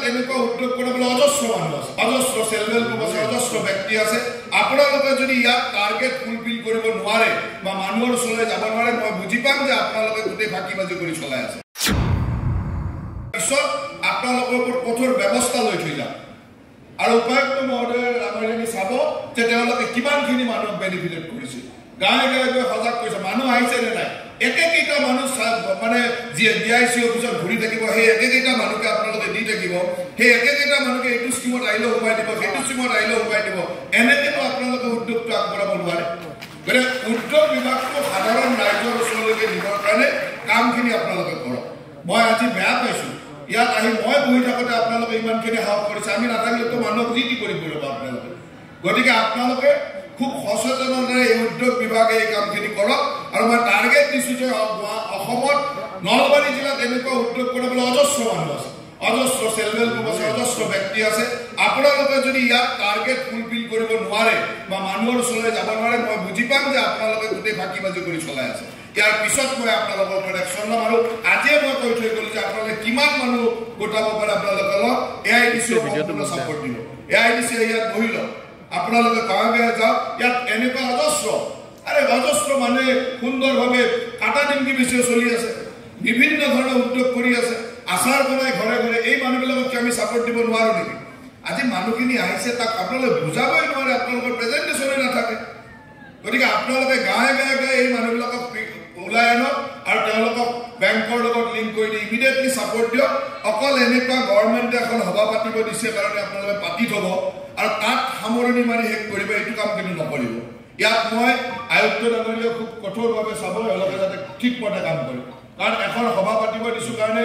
এনেকুৱা উদ্যোগ কৰিবলৈ অজস্ৰ মানুহ আছে, অজস্ৰ সেলফ হেল্প গ্ৰুপ আছে, অজস্ৰ ব্যক্তি আছে। আপোনালোকে যদি ইয়াত টাৰ্গেট ফুলফিল কৰিব নোৱাৰে বা মানুহৰ ওচৰলৈ যাব নোৱাৰে, মই বুজি পাম যে আপোনালোকে গোটেই ফাঁকিবাজি কৰি চলাই আছে। পিছত আপোনালোকৰ ওপৰত কঠোৰ ব্যৱস্থা লৈ থৈ যাম। আৰু উপায়ুক্ত মহোদয়ে আমাক চাব যে তেওঁলোকে কিমানখিনি মানুহক বেনিফিটেড কৰিছে, গাঁৱে গাঁৱে গৈ সজাগ কৰিছে, মানুহ আহিছে নে নাই। একেকেইটা মানুহ মানে যিয়ে DIC অফিচত ঘূৰি থাকিব, সেই একেকেইটা মানুহকে আপোনালোকে দি থাকিব, সেই একেকেইটা মানুহকে এইটো স্কিমত আহিলেও সোমাই দিব, সেইটো স্কিমত আহিলেও সোমাই দিব। এনেকেতো আপোনালোকে উদ্যোগটো আগবঢ়াব নোৱাৰে। গতিকে উদ্যোগ বিভাগটো সাধাৰণ ৰাইজৰ ওচৰলৈকে নিবৰ কাৰণে কামখিনি আপোনালোকে কৰক। মই আজি বেয়া পাইছোঁ, ইয়াত আহি মই বহি থাকোঁতে আপোনালোকে ইমানখিনি সাহস কৰিছে, আমি নাথাকিলেতো মানুহক যি কৰিব ৰ'ব আপোনালোকে। গতিকে আপোনালোকে খুব সচেতনতাৰে এই উদ্যোগ বিভাগে এই কামখিনি কৰক। আৰু মই টাৰ্গেট দিছোঁ যে অসমত নলবাৰী জিলাত এনেকুৱা উদ্যোগ কৰিবলৈ অজস্ৰ মানুহ আছে, অজস্ৰ সেলফ হেল্প গ্ৰুপ আছে, অজস্ৰ ব্যক্তি আছে। আপোনালোকে যদি ইয়াত টাৰ্গেট ফুলফিল কৰিব নোৱাৰে বা মানুহৰ ওচৰলৈ যাব নোৱাৰে, মই বুজি পাম যে আপোনালোকে গোটেই ফাঁকিবাজি কৰি চলাই আছে। ইয়াৰ পিছত মই আপোনালোকৰ ওপৰত একশ্যন ল'ম। আৰু আজিয়ে মই কৈ থৈ গ'লো যে আপোনালোকে কিমান মানুহ গোটাব পাৰে আপোনালোকে লওক, AIDC ছাপৰ্ট দিব, AIDC ইয়াত বহি লওক, আপোনালোকে গাঁৱে গাঁৱে যাওক। ইয়াত এনেকুৱা অজস্ৰ মানুহে সুন্দৰভাৱে কাটা ডিংকি বেছি চলি আছে, বিভিন্ন ধৰণৰ উদ্যোগ কৰি আছে, আচাৰ বনাই ঘৰে ঘৰে। এই মানুহবিলাকক আমি ছাপৰ্ট দিব নোৱাৰোঁ নেকি? আজি মানুহখিনি আহিছে, তাক আপোনালোকে বুজাবই নোৱাৰে, আপোনালোকৰ প্ৰেজেণ্টেশ্যনে নাথাকে। গতিকে আপোনালোকে গাঁৱে গাঁৱে গাঁৱে এই মানুহবিলাকক ওলাই আনক আৰু তেওঁলোকক বেংকৰ লগত লিংক কৰি দি ইমিডিয়েটলি ছাপৰ্ট দিয়ক। অকল এনেকুৱা গভৰ্ণমেণ্টে এখন সভা পাতিব দিছে কাৰণে আপোনালোকে পাতি থ'ব আৰু তাত সামৰণি মাৰি শেষ কৰিব, এইটো কাম কিন্তু নকৰিব। ইয়াত মই আয়ুক্ত ডাঙৰীয়া খুব কঠোৰভাৱে চাব, এওঁলোকে যাতে ঠিকমতে কাম কৰে। কাৰণ এখন সভা পাতিব দিছোঁ কাৰণে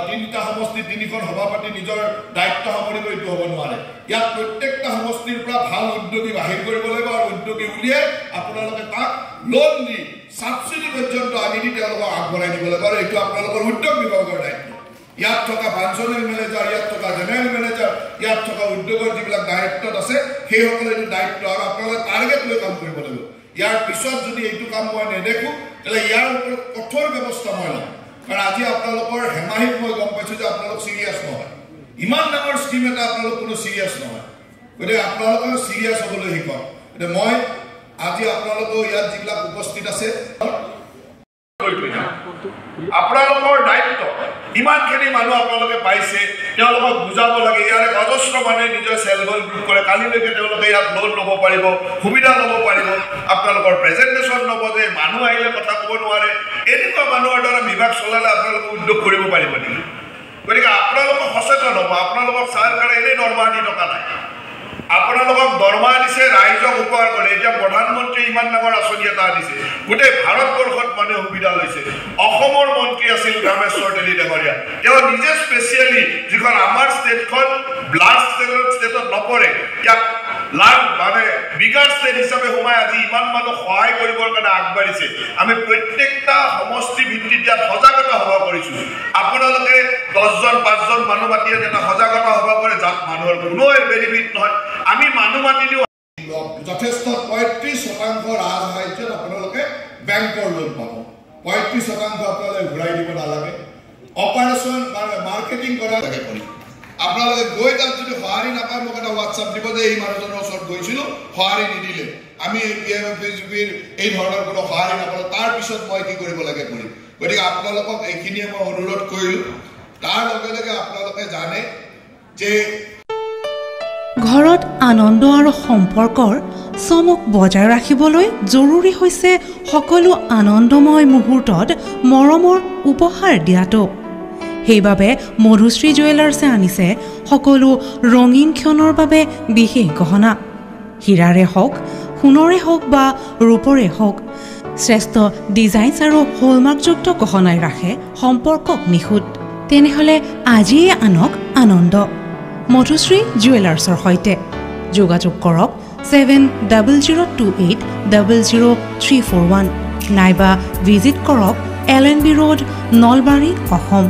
3টা সমষ্টি 3খন সভা পাতি নিজৰ দায়িত্ব সামৰিব, এইটো হ'ব নোৱাৰে। ইয়াত প্ৰত্যেকটা সমষ্টিৰ পৰা ভাল উদ্যোগী বাহিৰ কৰিব লাগিব আৰু উদ্যোগী উলিয়াই আপোনালোকে তাক লোন দি ছাবচিডি পৰ্যন্ত আনি দি তেওঁলোকক আগবঢ়াই দিব লাগিব। আৰু এইটো আপোনালোকৰ উদ্যোগ বিভাগৰ দায়িত্ব। ইয়াত থকা ফাংচনেল মেনেজাৰ, ইয়াত থকা জেনেৰেল মেনেজাৰ, ইয়াত থকা উদ্যোগৰ যিবিলাক দায়িত্বত আছে সেইসকলে এইটো দায়িত্ব, আৰু আপোনালোকে টাৰ্গেট লৈ কাম কৰিব লাগিব। ইয়াৰ পিছত যদি এইটো কাম মই নেদেখোঁ, তেতিয়াহ'লে ইয়াৰ ওপৰত কঠোৰ ব্যৱস্থা মই ল'ম। কাৰণ আজি আপোনালোকৰ হেমাহিত মই গম পাইছোঁ যে আপোনালোক চিৰিয়াছ নহয়, ইমান ডাঙৰ স্কিম এটা আপোনালোক কোনো চিৰিয়াছ নহয়। গতিকে আপোনালোকে চিৰিয়াছ হ'বলৈ শিকক। গতিকে মই আজি আপোনালোকৰ ইয়াত যিবিলাক উপস্থিত আছে, আপোনালোকৰ দায়িত্ব। ইমানখিনি মানুহ আপোনালোকে পাইছে, তেওঁলোকক বুজাব লাগে। ইয়াৰে অজস্ৰ মানুহে নিজৰ সেলফ হেল্প গ্ৰুপ কৰে, কালিলৈকে তেওঁলোকে ইয়াত লোন ল'ব পাৰিব, সুবিধা ল'ব পাৰিব। আপোনালোকৰ প্ৰেজেণ্টেশ্যন ল'ব যে মানুহ আহিলে কথা ক'ব নোৱাৰে, এনেকুৱা মানুহৰ দ্বাৰা বিভাগ চলালে আপোনালোকে উদ্যোগ কৰিব পাৰিব নেকি? গতিকে আপোনালোকক সচেতন হ'ব। আপোনালোকক চৰকাৰে এনেই দৰমহা দি থকা নাই, আপোনালোকক দৰমহা দিছে ৰাইজক উপহাৰ কৰে। এতিয়া প্ৰধানমন্ত্ৰীয়ে ইমান ডাঙৰ আঁচনি এটা দিছে, গোটেই ভাৰতবৰ্ষত মানুহে সুবিধা লৈছে। অসমৰ মন্ত্ৰী আছিল ৰামেশ্বৰ তেলী ডাঙৰীয়া, তেওঁ নিজে স্পেচিয়েলি যিখন আমাৰ ষ্টেটখন ব্লাড ষ্টেটত নপৰে, ইয়াক মানে বিগাৰ ষ্টেট হিচাপে সোমাই আজি ইমান মানুহ সহায় কৰিবৰ কাৰণে আগবাঢ়িছে। আমি প্ৰত্যেকটা সমষ্টি ভিত্তিত ইয়াত সজাগতা সভা কৰিছোঁ। আপোনালোকে 10জন 5জন মানুহ মাতি এটা সজাগতা সভা কৰে, যাত মানুহৰ কোনো বেনিফিট নহয়। আমি মানুহ মাতি দিওঁ, যথেষ্ট 35% ৰাজসাহায্যত আপোনালোকে বেংকৰ লোন পাব। 35% আপোনালোকে ঘূৰাই দিব নালাগে। অপাৰেশ্যন মাৰ্কেটিং কৰা লাগে কৰি আপোনালোকে গৈ তাত যদি সঁহাৰি নাপায়, মোক এটা হোৱাটছআপ দিব যে এই মানুহজনৰ ওচৰত গৈছিলোঁ, সঁহাৰি নিদিলে, আমি PMFJPৰ এই ধৰণৰ কোনো সঁহাৰি নাপালোঁ, তাৰপিছত মই কি কৰিব লাগে কৰিম। গতিকে আপোনালোকক এইখিনিয়ে মই অনুৰোধ কৰিলোঁ। তাৰ লগে লগে আপোনালোকে জানে যে ঘৰত আনন্দ আৰু সম্পৰ্কৰ চমক বজাই ৰাখিবলৈ জৰুৰী হৈছে সকলো আনন্দময় মুহূৰ্তত মৰমৰ উপহাৰ দিয়াটো। সেইবাবে মধুশ্ৰী জুৱেলাৰ্ছে আনিছে সকলো ৰঙীন ক্ষণৰ বাবে বিশেষ গহনা। হীৰাৰে হওক, সোণৰে হওক বা ৰূপৰে হওক, শ্ৰেষ্ঠ ডিজাইনছ আৰু হলমাৰ্কযুক্ত গহনাই ৰাখে সম্পৰ্কক নিখুঁত। তেনেহ'লে আজিয়ে আনক আনন্দ মধুশ্ৰী জুৱেলাৰ্ছৰ সৈতে। যোগাযোগ কৰক 7028000341 নাইবা ভিজিট কৰক LNB ৰোড, নলবাৰী, অসম।